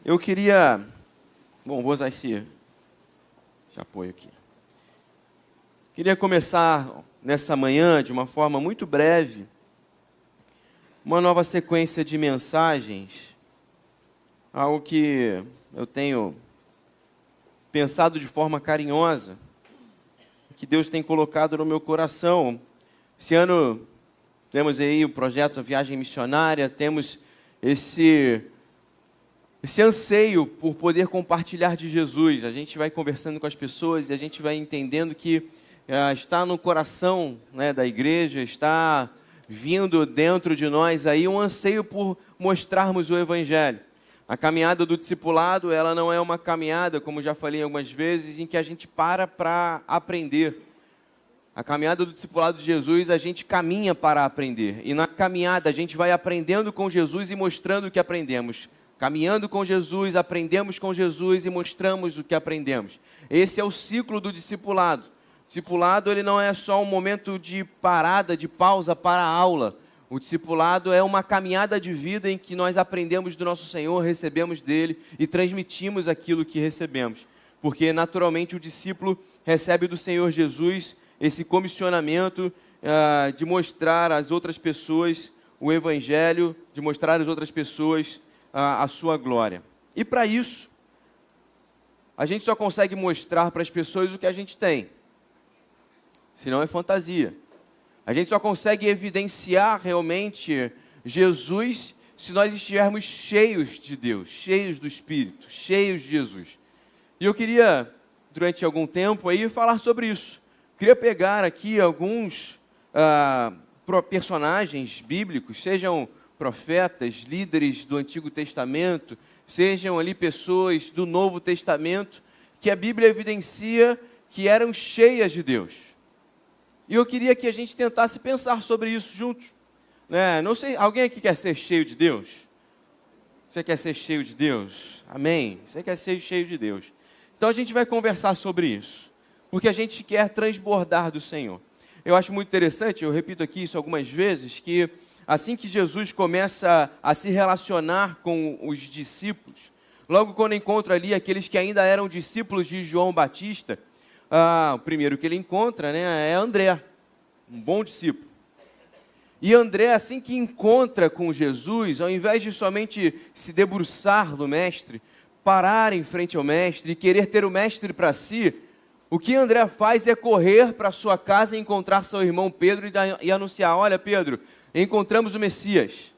Eu queria... Bom, vou usar esse apoio aqui. Queria começar nessa manhã, de uma forma muito breve, uma nova sequência de mensagens, algo que eu tenho pensado de forma carinhosa, que Deus tem colocado no meu coração. Esse ano temos aí o projeto Viagem Missionária, temos esse anseio por poder compartilhar de Jesus. A gente vai conversando com as pessoas e a gente vai entendendo que está no coração, né, da igreja, está vindo dentro de nós aí um anseio por mostrarmos o Evangelho. A caminhada do discipulado, ela não é uma caminhada, como já falei algumas vezes, em que a gente para aprender. A caminhada do discipulado de Jesus, a gente caminha para aprender. E na caminhada a gente vai aprendendo com Jesus e mostrando o que aprendemos. Caminhando com Jesus, aprendemos com Jesus e mostramos o que aprendemos. Esse é o ciclo do discipulado. O discipulado, ele não é só um momento de parada, de pausa para a aula. O discipulado é uma caminhada de vida em que nós aprendemos do nosso Senhor, recebemos dele e transmitimos aquilo que recebemos. Porque naturalmente o discípulo recebe do Senhor Jesus esse comissionamento de mostrar às outras pessoas o Evangelho, de mostrar às outras pessoas a sua glória. E para isso, a gente só consegue mostrar para as pessoas o que a gente tem. Senão é fantasia. A gente só consegue evidenciar realmente Jesus se nós estivermos cheios de Deus, cheios do Espírito, cheios de Jesus. E eu queria, durante algum tempo aí, falar sobre isso. Queria pegar aqui alguns personagens bíblicos, sejam profetas, líderes do Antigo Testamento, sejam ali pessoas do Novo Testamento, que a Bíblia evidencia que eram cheias de Deus. E eu queria que a gente tentasse pensar sobre isso juntos. Não sei, alguém aqui quer ser cheio de Deus? Você quer ser cheio de Deus? Amém? Você quer ser cheio de Deus? Então a gente vai conversar sobre isso, porque a gente quer transbordar do Senhor. Eu acho muito interessante, eu repito aqui isso algumas vezes, que assim que Jesus começa a se relacionar com os discípulos, logo quando encontra ali aqueles que ainda eram discípulos de João Batista, o primeiro que ele encontra, né, é André, um bom discípulo. E André, assim que encontra com Jesus, ao invés de somente se debruçar no mestre, parar em frente ao mestre e querer ter o mestre para si, o que André faz é correr para sua casa e encontrar seu irmão Pedro e anunciar: olha, Pedro, encontramos o Messias.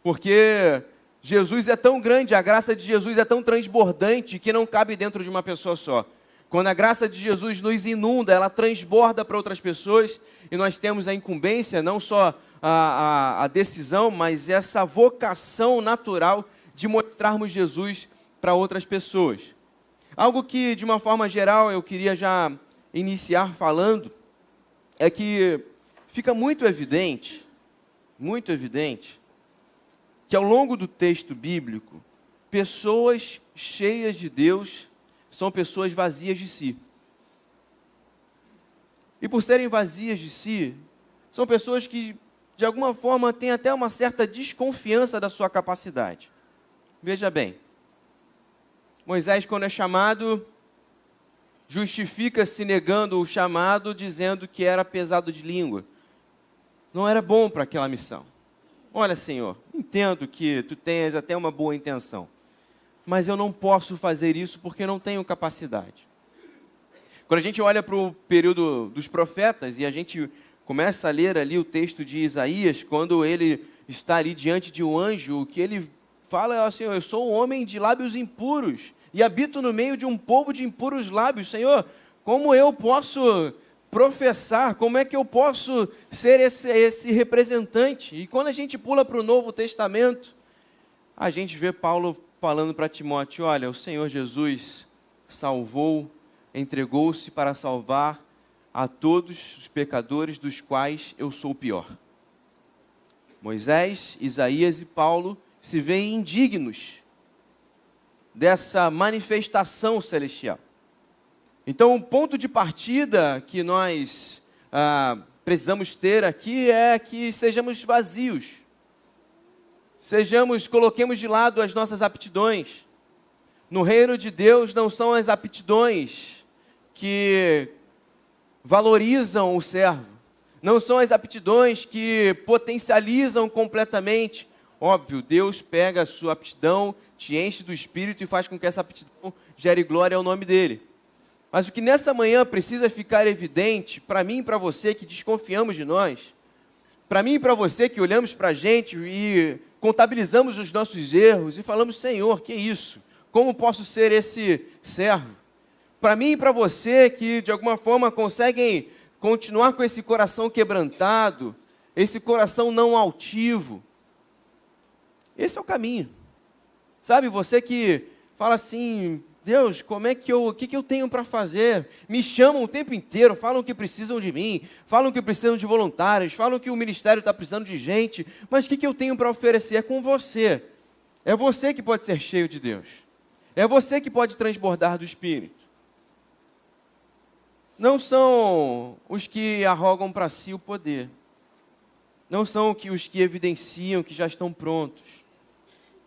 Porque Jesus é tão grande, a graça de Jesus é tão transbordante que não cabe dentro de uma pessoa só. Quando a graça de Jesus nos inunda, ela transborda para outras pessoas e nós temos a incumbência, não só a decisão, mas essa vocação natural de mostrarmos Jesus para outras pessoas. Algo que, de uma forma geral, eu queria já iniciar falando, é que fica muito evidente, que ao longo do texto bíblico, pessoas cheias de Deus são pessoas vazias de si. E por serem vazias de si, são pessoas que, de alguma forma, têm até uma certa desconfiança da sua capacidade. Veja bem, Moisés, quando é chamado, justifica-se negando o chamado, dizendo que era pesado de língua. Não era bom para aquela missão. Olha, Senhor, entendo que tu tenhas até uma boa intenção, mas eu não posso fazer isso porque não tenho capacidade. Quando a gente olha para o período dos profetas e a gente começa a ler ali o texto de Isaías, quando ele está ali diante de um anjo, o que ele fala é assim: eu sou um homem de lábios impuros e habito no meio de um povo de impuros lábios. Senhor, como eu posso professar, como é que eu posso ser esse representante? E quando a gente pula para o Novo Testamento, a gente vê Paulo falando para Timóteo: olha, o Senhor Jesus salvou, entregou-se para salvar a todos os pecadores, dos quais eu sou o pior. Moisés, Isaías e Paulo se veem indignos dessa manifestação celestial. Então, o ponto de partida que nós precisamos ter aqui é que sejamos vazios. Coloquemos de lado as nossas aptidões. No reino de Deus não são as aptidões que valorizam o servo, não são as aptidões que potencializam completamente. Óbvio, Deus pega a sua aptidão, te enche do Espírito e faz com que essa aptidão gere glória ao nome dele. Mas o que nessa manhã precisa ficar evidente, para mim e para você que desconfiamos de nós, para mim e para você que olhamos para a gente e contabilizamos os nossos erros e falamos, Senhor, que isso? Como posso ser esse servo? Para mim e para você que de alguma forma conseguem continuar com esse coração quebrantado, esse coração não altivo, esse é o caminho. Sabe, você que fala assim, Deus, o que eu tenho para fazer? Me chamam o tempo inteiro, falam que precisam de mim, falam que precisam de voluntários, falam que o ministério está precisando de gente, mas o que eu tenho para oferecer? É com você. É você que pode ser cheio de Deus. É você que pode transbordar do Espírito. Não são os que arrogam para si o poder. Não são os que evidenciam que já estão prontos.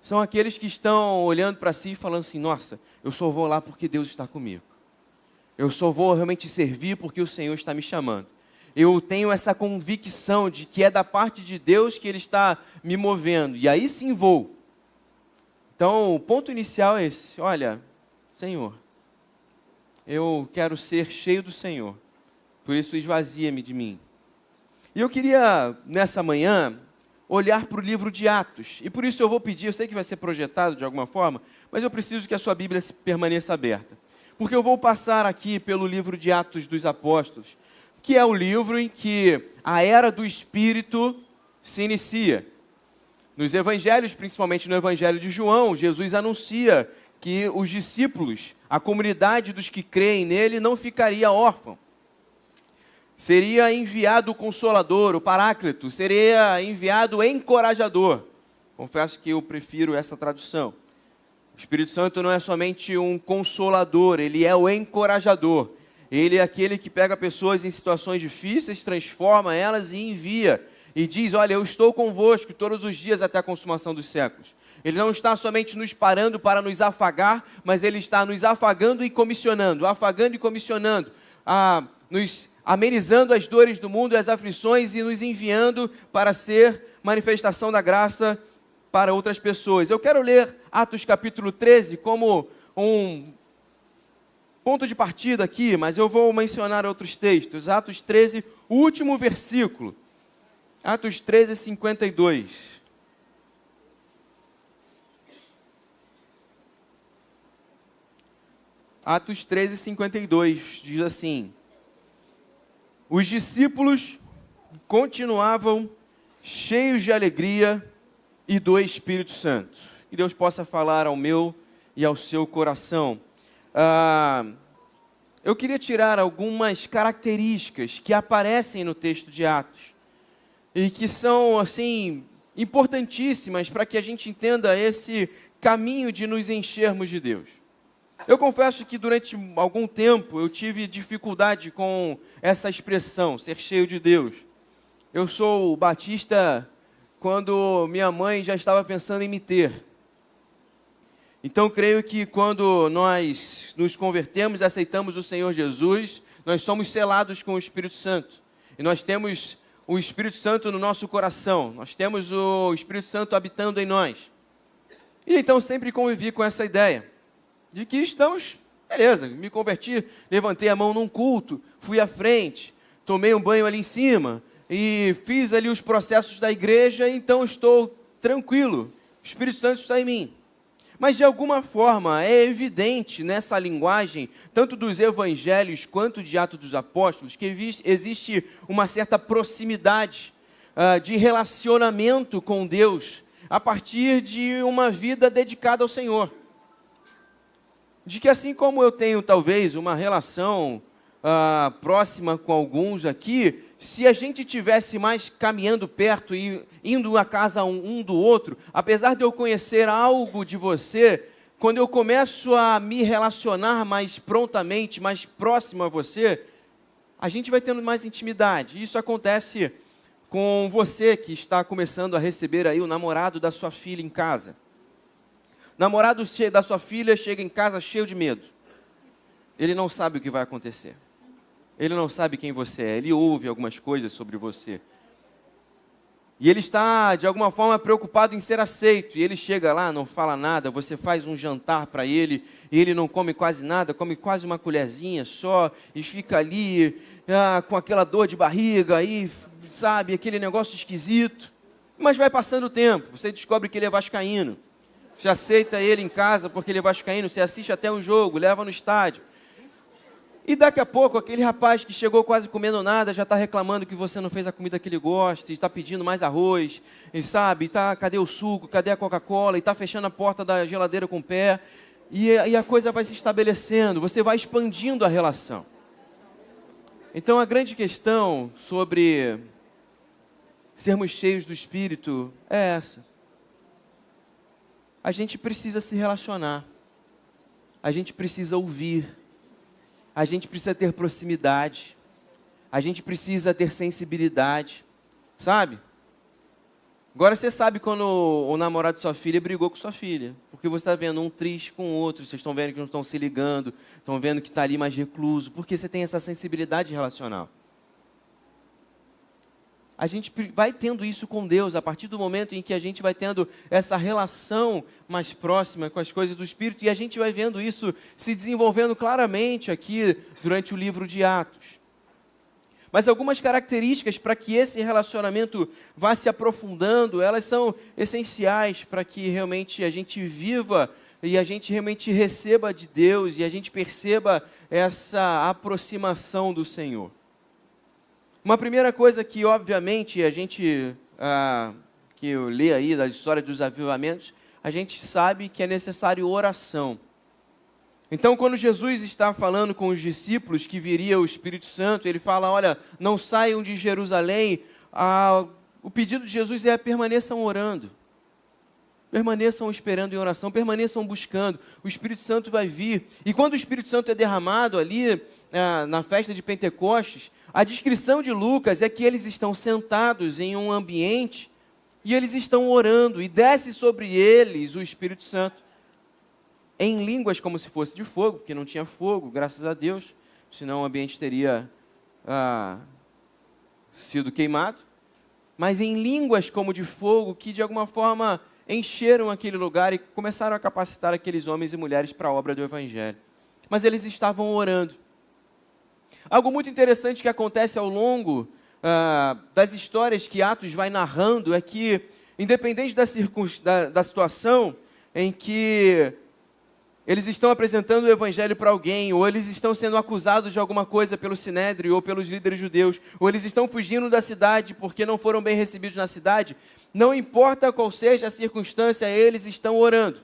São aqueles que estão olhando para si e falando assim, nossa, eu só vou lá porque Deus está comigo. Eu só vou realmente servir porque o Senhor está me chamando. Eu tenho essa convicção de que é da parte de Deus que Ele está me movendo. E aí sim vou. Então, o ponto inicial é esse. Olha, Senhor, eu quero ser cheio do Senhor. Por isso, esvazia-me de mim. E eu queria, nessa manhã, olhar para o livro de Atos. E por isso eu vou pedir, eu sei que vai ser projetado de alguma forma, mas eu preciso que a sua Bíblia permaneça aberta. Porque eu vou passar aqui pelo livro de Atos dos Apóstolos, que é o livro em que a era do Espírito se inicia. Nos evangelhos, principalmente no evangelho de João, Jesus anuncia que os discípulos, a comunidade dos que creem nele, não ficaria órfã. Seria enviado o Consolador, o Paráclito, seria enviado o Encorajador. Confesso que eu prefiro essa tradução. O Espírito Santo não é somente um consolador, ele é o encorajador. Ele é aquele que pega pessoas em situações difíceis, transforma elas e envia. E diz, olha, eu estou convosco todos os dias até a consumação dos séculos. Ele não está somente nos parando para nos afagar, mas Ele está nos afagando e comissionando, nos amenizando as dores do mundo e as aflições e nos enviando para ser manifestação da graça para outras pessoas. Eu quero ler Atos capítulo 13 como um ponto de partida aqui, mas eu vou mencionar outros textos. Atos 13, o último versículo. Atos 13, 52. Atos 13, 52 diz assim: os discípulos continuavam cheios de alegria e do Espírito Santo. Que Deus possa falar ao meu e ao seu coração. Eu queria tirar algumas características que aparecem no texto de Atos e que são, assim, importantíssimas para que a gente entenda esse caminho de nos enchermos de Deus. Eu confesso que durante algum tempo eu tive dificuldade com essa expressão, ser cheio de Deus. Eu sou batista quando minha mãe já estava pensando em me ter. Então, creio que quando nós nos convertemos e aceitamos o Senhor Jesus, nós somos selados com o Espírito Santo. E nós temos o Espírito Santo no nosso coração. Nós temos o Espírito Santo habitando em nós. E então sempre convivi com essa ideia de que estamos, beleza, me converti, levantei a mão num culto, fui à frente, tomei um banho ali em cima e fiz ali os processos da igreja, então estou tranquilo, o Espírito Santo está em mim. Mas de alguma forma é evidente nessa linguagem, tanto dos evangelhos quanto de Atos dos Apóstolos, que existe uma certa proximidade de relacionamento com Deus a partir de uma vida dedicada ao Senhor. De que assim como eu tenho talvez uma relação próxima com alguns aqui, se a gente tivesse mais caminhando perto e indo à casa um do outro, apesar de eu conhecer algo de você, quando eu começo a me relacionar mais prontamente, mais próximo a você, a gente vai tendo mais intimidade. Isso acontece com você que está começando a receber aí o namorado da sua filha em casa. Namorado da sua filha chega em casa cheio de medo. Ele não sabe o que vai acontecer. Ele não sabe quem você é. Ele ouve algumas coisas sobre você. E ele está, de alguma forma, preocupado em ser aceito. E ele chega lá, não fala nada. Você faz um jantar para ele. E ele não come quase nada. Come quase uma colherzinha só. E fica ali com aquela dor de barriga. Aí, sabe, aquele negócio esquisito. Mas vai passando o tempo. Você descobre que ele é vascaíno. Você aceita ele em casa porque ele é vascaíno. Você assiste até um jogo, leva no estádio. E daqui a pouco, aquele rapaz que chegou quase comendo nada, já está reclamando que você não fez a comida que ele gosta, e está pedindo mais arroz, e sabe, cadê o suco, cadê a Coca-Cola, e está fechando a porta da geladeira com o pé, e a coisa vai se estabelecendo, você vai expandindo a relação. Então, a grande questão sobre sermos cheios do Espírito é essa. A gente precisa se relacionar, a gente precisa ouvir, a gente precisa ter proximidade, a gente precisa ter sensibilidade, sabe? Agora você sabe quando o namorado de sua filha brigou com sua filha, porque você está vendo um triste com o outro, vocês estão vendo que não estão se ligando, estão vendo que está ali mais recluso, porque você tem essa sensibilidade relacional. A gente vai tendo isso com Deus, a partir do momento em que a gente vai tendo essa relação mais próxima com as coisas do Espírito, e a gente vai vendo isso se desenvolvendo claramente aqui durante o livro de Atos. Mas algumas características para que esse relacionamento vá se aprofundando, elas são essenciais para que realmente a gente viva e a gente realmente receba de Deus e a gente perceba essa aproximação do Senhor. Uma primeira coisa que, obviamente, a gente, que eu lê aí da história dos avivamentos, a gente sabe que é necessário oração. Então, quando Jesus está falando com os discípulos que viria o Espírito Santo, ele fala, olha, não saiam de Jerusalém, o pedido de Jesus é permaneçam orando. Permaneçam esperando em oração, permaneçam buscando. O Espírito Santo vai vir. E quando o Espírito Santo é derramado ali, na festa de Pentecostes, a descrição de Lucas é que eles estão sentados em um ambiente e eles estão orando. E desce sobre eles o Espírito Santo em línguas como se fosse de fogo, porque não tinha fogo, graças a Deus. Senão o ambiente teria sido queimado. Mas em línguas como de fogo que de alguma forma encheram aquele lugar e começaram a capacitar aqueles homens e mulheres para a obra do Evangelho. Mas eles estavam orando. Algo muito interessante que acontece ao longo das histórias que Atos vai narrando é que, independente da situação em que eles estão apresentando o Evangelho para alguém, ou eles estão sendo acusados de alguma coisa pelo Sinédrio ou pelos líderes judeus, ou eles estão fugindo da cidade porque não foram bem recebidos na cidade, não importa qual seja a circunstância, eles estão orando.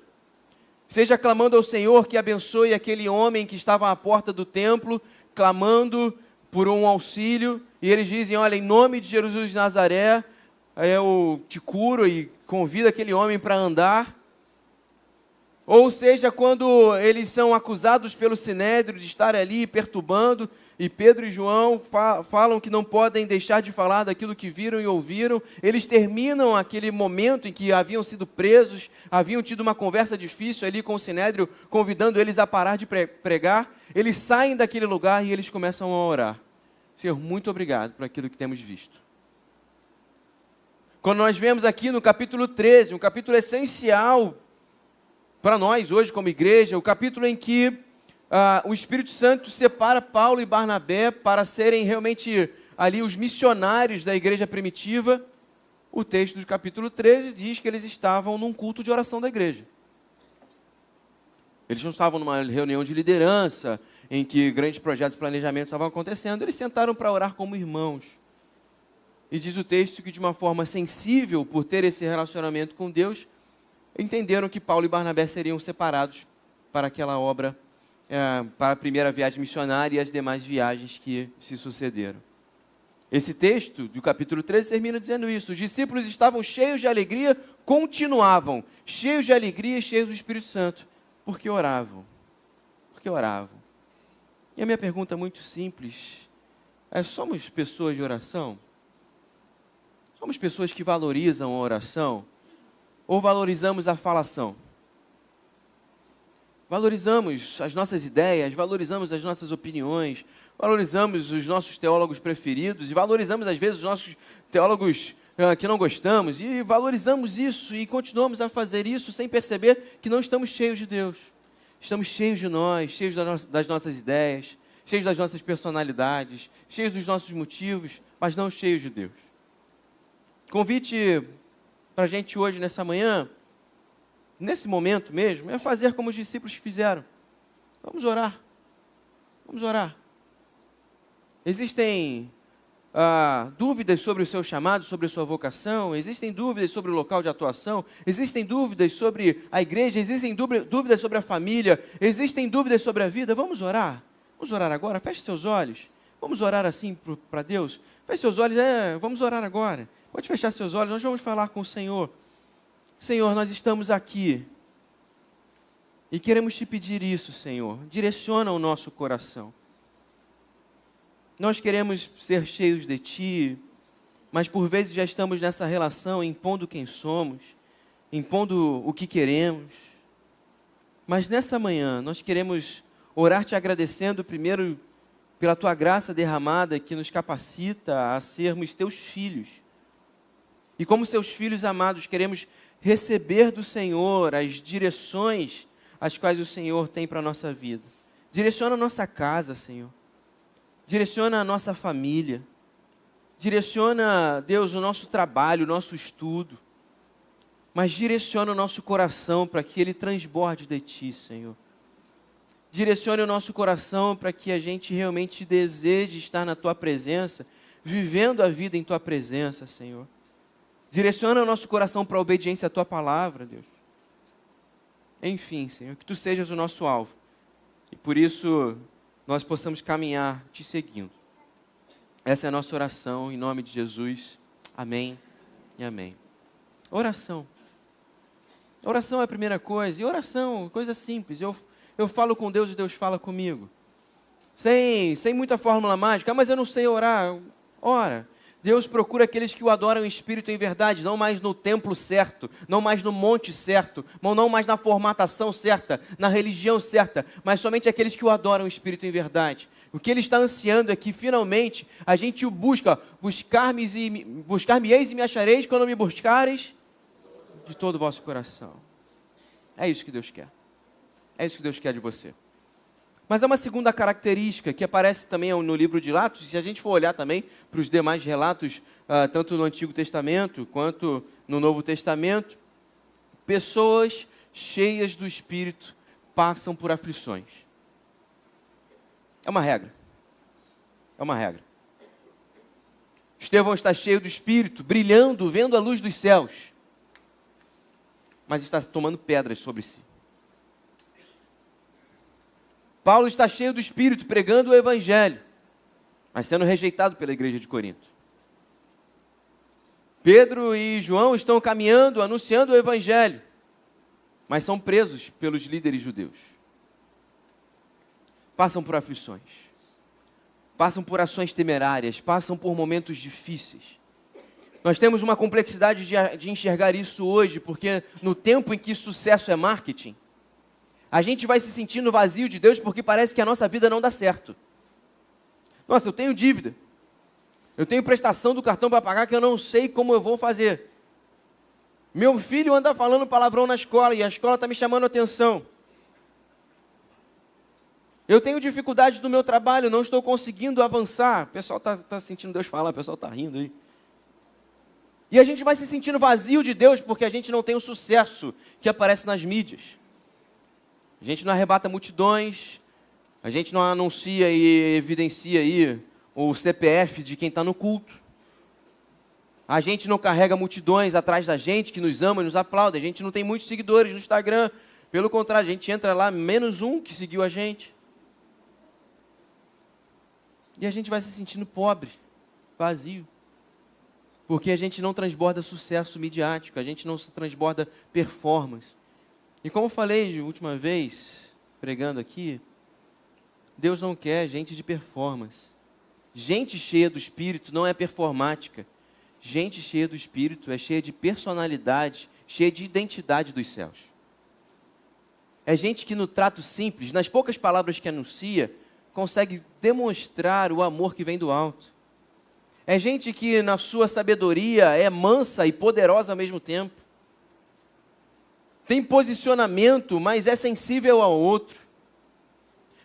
Seja clamando ao Senhor que abençoe aquele homem que estava à porta do templo, clamando por um auxílio, e eles dizem, olha, em nome de Jesus de Nazaré, eu te curo e convido aquele homem para andar. Ou seja, quando eles são acusados pelo Sinédrio de estar ali perturbando, e Pedro e João falam que não podem deixar de falar daquilo que viram e ouviram, eles terminam aquele momento em que haviam sido presos, haviam tido uma conversa difícil ali com o Sinédrio, convidando eles a parar de pregar, eles saem daquele lugar e eles começam a orar. Senhor, muito obrigado por aquilo que temos visto. Quando nós vemos aqui no capítulo 13, um capítulo essencial para nós hoje como igreja, o capítulo em que o Espírito Santo separa Paulo e Barnabé para serem realmente ali os missionários da igreja primitiva, o texto do capítulo 13 diz que eles estavam num culto de oração da igreja. Eles não estavam numa reunião de liderança, em que grandes projetos de planejamento estavam acontecendo, eles sentaram para orar como irmãos. E diz o texto que de uma forma sensível, por ter esse relacionamento com Deus, entenderam que Paulo e Barnabé seriam separados para aquela obra, para a primeira viagem missionária e as demais viagens que se sucederam. Esse texto do capítulo 13 termina dizendo isso. Os discípulos estavam cheios de alegria, continuavam cheios de alegria e cheios do Espírito Santo, porque oravam. Porque oravam. E a minha pergunta é muito simples. Somos pessoas de oração? Somos pessoas que valorizam a oração? Ou valorizamos a falação? Valorizamos as nossas ideias, valorizamos as nossas opiniões, valorizamos os nossos teólogos preferidos e valorizamos, às vezes, os nossos teólogos que não gostamos, e valorizamos isso e continuamos a fazer isso sem perceber que não estamos cheios de Deus. Estamos cheios de nós, cheios das nossas ideias, cheios das nossas personalidades, cheios dos nossos motivos, mas não cheios de Deus. Convite para a gente hoje, nessa manhã, nesse momento mesmo, é fazer como os discípulos fizeram. Vamos orar. Vamos orar. Existem dúvidas sobre o seu chamado, sobre a sua vocação, existem dúvidas sobre o local de atuação, existem dúvidas sobre a igreja, existem dúvidas sobre a família, existem dúvidas sobre a vida. Vamos orar. Vamos orar agora. Feche seus olhos. Vamos orar assim para Deus. Feche seus olhos. Vamos orar agora. Pode fechar seus olhos. Nós vamos falar com o Senhor. Senhor, nós estamos aqui e queremos te pedir isso, Senhor. Direciona o nosso coração. Nós queremos ser cheios de Ti, mas por vezes já estamos nessa relação impondo quem somos, impondo o que queremos. Mas nessa manhã nós queremos orar te agradecendo primeiro pela Tua graça derramada que nos capacita a sermos Teus filhos. E como Seus filhos amados queremos receber do Senhor as direções as quais o Senhor tem para a nossa vida. Direciona a nossa casa, Senhor. Direciona a nossa família. Direciona, Deus, o nosso trabalho, o nosso estudo. Mas direciona o nosso coração para que ele transborde de Ti, Senhor. Direcione o nosso coração para que a gente realmente deseje estar na Tua presença, vivendo a vida em Tua presença, Senhor. Direciona o nosso coração para a obediência à Tua palavra, Deus. Enfim, Senhor, que Tu sejas o nosso alvo. E por isso nós possamos caminhar Te seguindo. Essa é a nossa oração, em nome de Jesus. Amém e amém. Oração. Oração é a primeira coisa. E oração, coisa simples. Eu falo com Deus e Deus fala comigo. Sem muita fórmula mágica. Mas eu não sei orar. Ora. Deus procura aqueles que o adoram em espírito e em verdade, não mais no templo certo, não mais no monte certo, não mais na formatação certa, na religião certa, mas somente aqueles que o adoram em espírito e em verdade. O que Ele está ansiando é que finalmente a gente o busca, buscar-me-eis e me achareis quando me buscareis de todo o vosso coração. É isso que Deus quer. É isso que Deus quer de você. Mas há uma segunda característica que aparece também no livro de Atos, e se a gente for olhar também para os demais relatos, tanto no Antigo Testamento quanto no Novo Testamento, pessoas cheias do Espírito passam por aflições. É uma regra. É uma regra. Estevão está cheio do Espírito, brilhando, vendo a luz dos céus, mas está tomando pedras sobre si. Paulo está cheio do Espírito, pregando o Evangelho, mas sendo rejeitado pela igreja de Corinto. Pedro e João estão caminhando, anunciando o Evangelho, mas são presos pelos líderes judeus. Passam por aflições, passam por ações temerárias, passam por momentos difíceis. Nós temos uma complexidade de enxergar isso hoje, porque no tempo em que sucesso é marketing, a gente vai se sentindo vazio de Deus porque parece que a nossa vida não dá certo. Nossa, eu tenho dívida. Eu tenho prestação do cartão para pagar que eu não sei como eu vou fazer. Meu filho anda falando palavrão na escola e a escola está me chamando a atenção. Eu tenho dificuldade no meu trabalho, não estou conseguindo avançar. O pessoal está sentindo Deus falar, o pessoal está rindo aí. E a gente vai se sentindo vazio de Deus porque a gente não tem o sucesso que aparece nas mídias. A gente não arrebata multidões, a gente não anuncia e evidencia aí o CPF de quem está no culto. A gente não carrega multidões atrás da gente que nos ama e nos aplaude. A gente não tem muitos seguidores no Instagram. Pelo contrário, a gente entra lá, menos um que seguiu a gente. E a gente vai se sentindo pobre, vazio. Porque a gente não transborda sucesso midiático, a gente não transborda performance. E como falei de última vez, pregando aqui, Deus não quer gente de performance. Gente cheia do Espírito não é performática. Gente cheia do Espírito é cheia de personalidade, cheia de identidade dos céus. É gente que no trato simples, nas poucas palavras que anuncia, consegue demonstrar o amor que vem do alto. É gente que na sua sabedoria é mansa e poderosa ao mesmo tempo. Tem posicionamento, mas é sensível ao outro.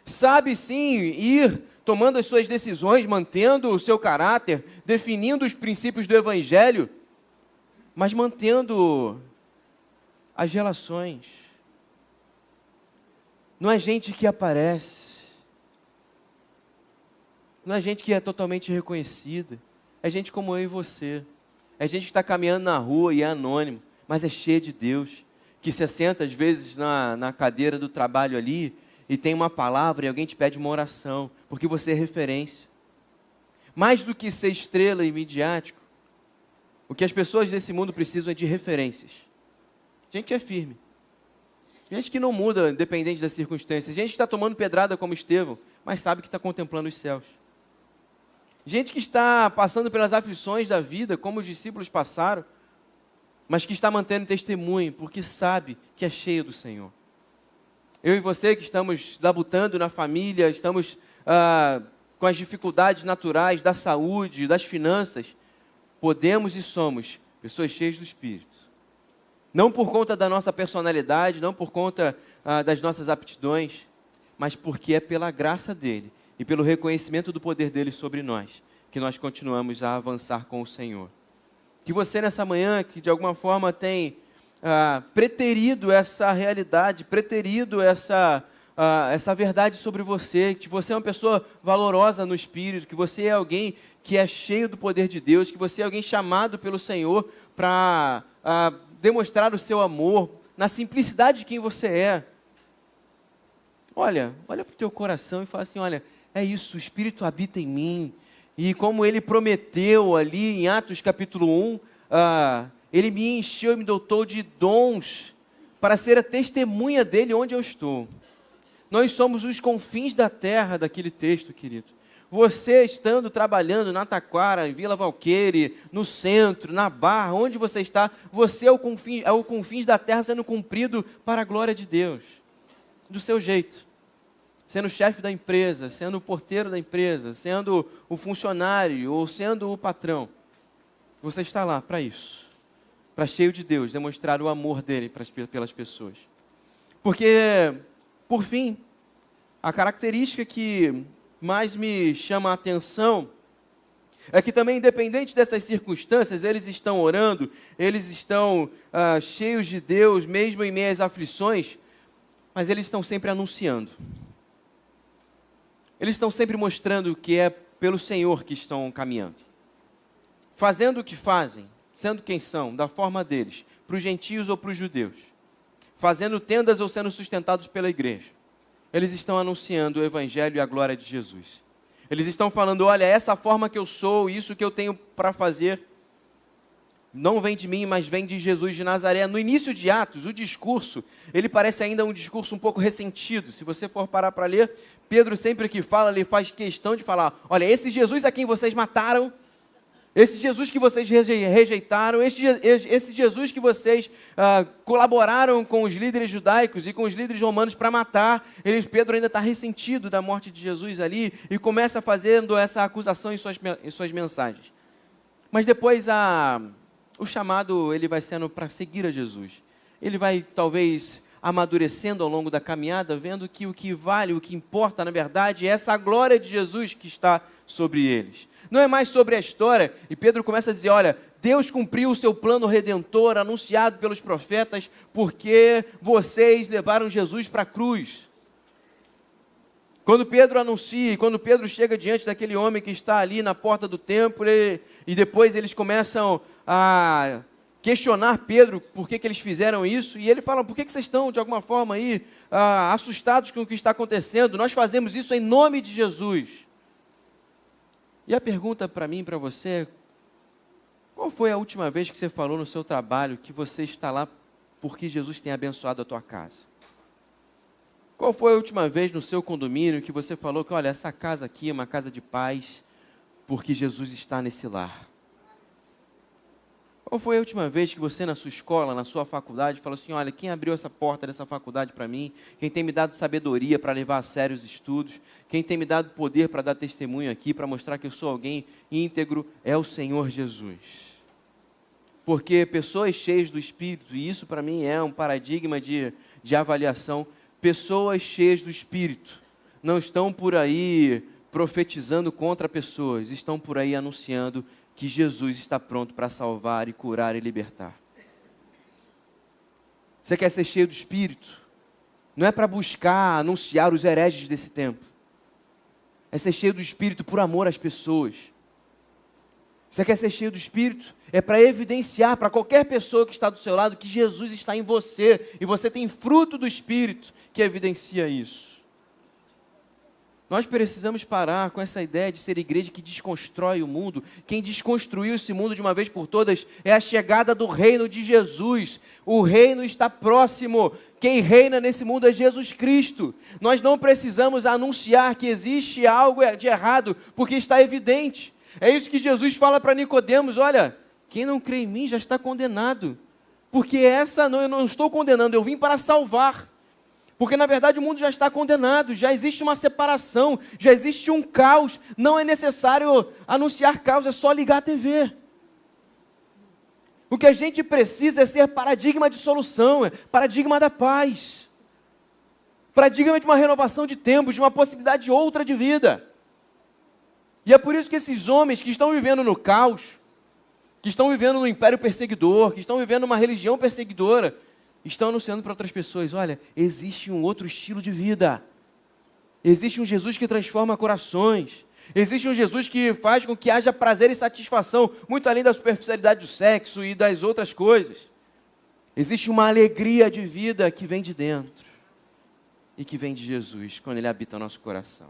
Sabe sim ir tomando as suas decisões, mantendo o seu caráter, definindo os princípios do Evangelho, mas mantendo as relações. Não é gente que aparece. Não é gente que é totalmente reconhecida. É gente como eu e você. É gente que está caminhando na rua e é anônimo, mas é cheia de Deus. Que se assenta às vezes na cadeira do trabalho ali e tem uma palavra e alguém te pede uma oração, porque você é referência. Mais do que ser estrela e midiático, o que as pessoas desse mundo precisam é de referências. Gente que é firme. Gente que não muda, independente das circunstâncias. Gente que está tomando pedrada como Estevão, mas sabe que está contemplando os céus. Gente que está passando pelas aflições da vida, como os discípulos passaram, mas que está mantendo testemunho, porque sabe que é cheio do Senhor. Eu e você que estamos labutando na família, estamos com as dificuldades naturais da saúde, das finanças, podemos e somos pessoas cheias do Espírito. Não por conta da nossa personalidade, não por conta das nossas aptidões, mas porque é pela graça dEle e pelo reconhecimento do poder dEle sobre nós, que nós continuamos a avançar com o Senhor. Que você nessa manhã, que de alguma forma tem preterido essa realidade, preterido essa verdade sobre você, que você é uma pessoa valorosa no Espírito, que você é alguém que é cheio do poder de Deus, que você é alguém chamado pelo Senhor para demonstrar o seu amor, na simplicidade de quem você é. Olha para o teu coração e fala assim, olha, é isso, o Espírito habita em mim. E como Ele prometeu ali em Atos capítulo 1, Ele me encheu e me dotou de dons para ser a testemunha dEle onde eu estou. Nós somos os confins da terra daquele texto, querido. Você estando trabalhando na Taquara, em Vila Valqueire, no centro, na Barra, onde você está, você é o confins da terra sendo cumprido para a glória de Deus. Do seu jeito. Sendo o chefe da empresa, sendo o porteiro da empresa, sendo o funcionário ou sendo o patrão. Você está lá para isso. Para cheio de Deus, demonstrar o amor dele pelas pessoas. Porque, por fim, a característica que mais me chama a atenção é que também, independente dessas circunstâncias, eles estão orando, eles estão cheios de Deus, mesmo em meio às aflições, mas eles estão sempre anunciando. Eles estão sempre mostrando que é pelo Senhor que estão caminhando. Fazendo o que fazem, sendo quem são, da forma deles, para os gentios ou para os judeus. Fazendo tendas ou sendo sustentados pela igreja. Eles estão anunciando o Evangelho e a glória de Jesus. Eles estão falando, olha, essa forma que eu sou, isso que eu tenho para fazer, não vem de mim, mas vem de Jesus de Nazaré. No início de Atos, o discurso, ele parece ainda um discurso um pouco ressentido. Se você for parar para ler, Pedro sempre que fala, ele faz questão de falar, olha, esse Jesus a quem vocês mataram, esse Jesus que vocês rejeitaram, esse Jesus que vocês colaboraram com os líderes judaicos e com os líderes romanos para matar, Pedro ainda está ressentido da morte de Jesus ali e começa fazendo essa acusação em suas mensagens. Mas depois o chamado ele vai sendo para seguir a Jesus. Ele vai talvez amadurecendo ao longo da caminhada, vendo que o que vale, o que importa na verdade é essa glória de Jesus que está sobre eles. Não é mais sobre a história, e Pedro começa a dizer, olha, Deus cumpriu o seu plano redentor, anunciado pelos profetas, porque vocês levaram Jesus para a cruz. Quando Pedro anuncia, quando Pedro chega diante daquele homem que está ali na porta do templo, e depois eles começam a questionar Pedro por que eles fizeram isso, e ele fala, por que vocês estão de alguma forma aí assustados com o que está acontecendo? Nós fazemos isso em nome de Jesus. E a pergunta para mim e para você é, qual foi a última vez que você falou no seu trabalho que você está lá porque Jesus tem abençoado a tua casa? Qual foi a última vez no seu condomínio que você falou que, olha, essa casa aqui é uma casa de paz porque Jesus está nesse lar? Qual foi a última vez que você, na sua escola, na sua faculdade, falou assim: olha, quem abriu essa porta dessa faculdade para mim, quem tem me dado sabedoria para levar a sério os estudos, quem tem me dado poder para dar testemunho aqui, para mostrar que eu sou alguém íntegro, é o Senhor Jesus. Porque pessoas cheias do Espírito, e isso para mim é um paradigma de avaliação, pessoas cheias do Espírito não estão por aí profetizando contra pessoas, estão por aí anunciando que Jesus está pronto para salvar e curar e libertar. Você quer ser cheio do Espírito? Não é para buscar anunciar os hereges desse tempo. É ser cheio do Espírito por amor às pessoas. Você quer ser cheio do Espírito? É para evidenciar para qualquer pessoa que está do seu lado que Jesus está em você e você tem fruto do Espírito que evidencia isso. Nós precisamos parar com essa ideia de ser igreja que desconstrói o mundo. Quem desconstruiu esse mundo de uma vez por todas é a chegada do reino de Jesus. O reino está próximo. Quem reina nesse mundo é Jesus Cristo. Nós não precisamos anunciar que existe algo de errado, porque está evidente. É isso que Jesus fala para Nicodemos: olha, quem não crê em mim já está condenado. Porque eu não estou condenando, eu vim para salvar. Porque, na verdade, o mundo já está condenado, já existe uma separação, já existe um caos. Não é necessário anunciar caos, é só ligar a TV. O que a gente precisa é ser paradigma de solução, paradigma da paz. Paradigma de uma renovação de tempos, de uma possibilidade outra de vida. E é por isso que esses homens que estão vivendo no caos, que estão vivendo no império perseguidor, que estão vivendo uma religião perseguidora, estão anunciando para outras pessoas: olha, existe um outro estilo de vida. Existe um Jesus que transforma corações. Existe um Jesus que faz com que haja prazer e satisfação, muito além da superficialidade do sexo e das outras coisas. Existe uma alegria de vida que vem de dentro e que vem de Jesus, quando Ele habita o nosso coração.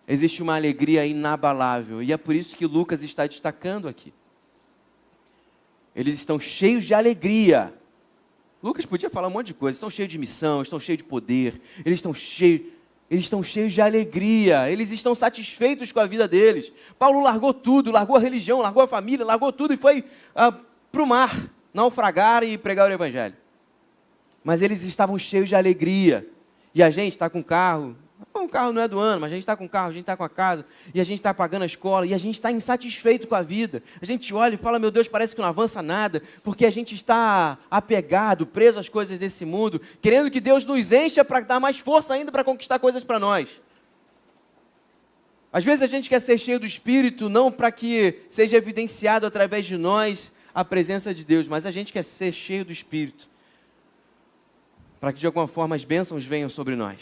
Existe uma alegria inabalável, e é por isso que Lucas está destacando aqui. Eles estão cheios de alegria. Lucas podia falar um monte de coisa, estão cheios de missão, estão cheios de poder, eles estão cheios de alegria, eles estão satisfeitos com a vida deles. Paulo largou tudo, largou a religião, largou a família, largou tudo e foi para o mar, naufragar e pregar o evangelho. Mas eles estavam cheios de alegria. E a gente está com carro, o carro não é do ano, mas a gente está com carro, a gente está com a casa, e a gente está pagando a escola, e a gente está insatisfeito com a vida. A gente olha e fala: meu Deus, parece que não avança nada, porque a gente está apegado, preso às coisas desse mundo, querendo que Deus nos encha para dar mais força ainda para conquistar coisas para nós. Às vezes a gente quer ser cheio do Espírito, não para que seja evidenciado através de nós a presença de Deus, mas a gente quer ser cheio do Espírito, para que de alguma forma as bênçãos venham sobre nós.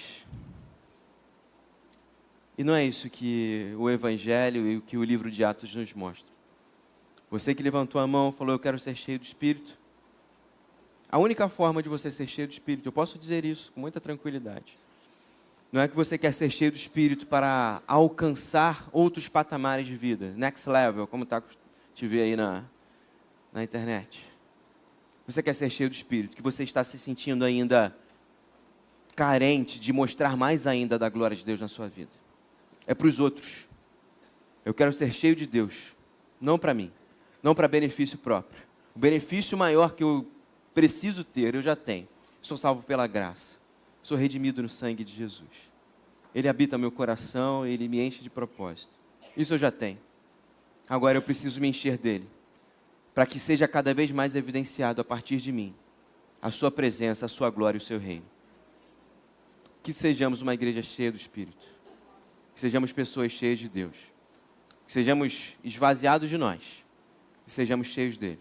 E não é isso que o Evangelho e o que o livro de Atos nos mostra. Você que levantou a mão, falou: eu quero ser cheio do Espírito. A única forma de você ser cheio do Espírito, eu posso dizer isso com muita tranquilidade, não é que você quer ser cheio do Espírito para alcançar outros patamares de vida, next level, como te vê aí na internet. Você quer ser cheio do Espírito, que você está se sentindo ainda carente de mostrar mais ainda da glória de Deus na sua vida. É para os outros. Eu quero ser cheio de Deus, não para mim, não para benefício próprio. O benefício maior que eu preciso ter, eu já tenho. Sou salvo pela graça. Sou redimido no sangue de Jesus. Ele habita meu coração, Ele me enche de propósito. Isso eu já tenho. Agora eu preciso me encher dEle, para que seja cada vez mais evidenciado a partir de mim a sua presença, a sua glória e o seu reino. Que sejamos uma igreja cheia do Espírito. Que sejamos pessoas cheias de Deus. Que sejamos esvaziados de nós. Que sejamos cheios dEle.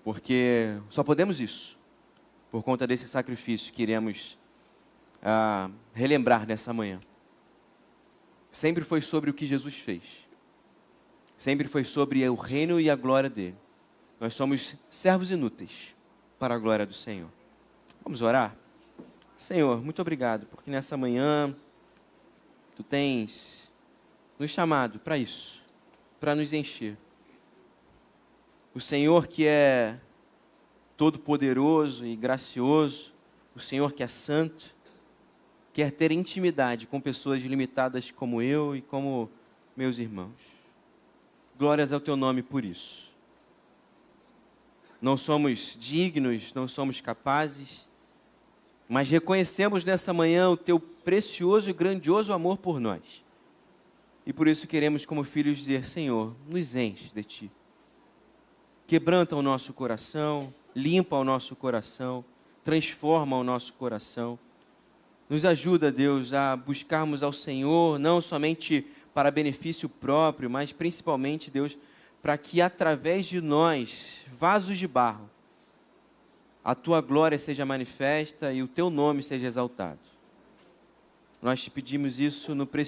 Porque só podemos isso por conta desse sacrifício que iremos relembrar nessa manhã. Sempre foi sobre o que Jesus fez. Sempre foi sobre o reino e a glória dEle. Nós somos servos inúteis para a glória do Senhor. Vamos orar? Senhor, muito obrigado, porque nessa manhã Tu tens nos chamado para isso, para nos encher. O Senhor que é todo-poderoso e gracioso, o Senhor que é santo, quer ter intimidade com pessoas limitadas como eu e como meus irmãos. Glórias ao Teu nome por isso. não somos dignos, não somos capazes, mas reconhecemos nessa manhã o teu precioso e grandioso amor por nós. E por isso queremos, como filhos, dizer: Senhor, nos enche de ti. Quebranta o nosso coração, limpa o nosso coração, transforma o nosso coração. Nos ajuda, Deus, a buscarmos ao Senhor, não somente para benefício próprio, mas principalmente, Deus, para que através de nós, vasos de barro, a tua glória seja manifesta e o teu nome seja exaltado. Nós te pedimos isso no precioso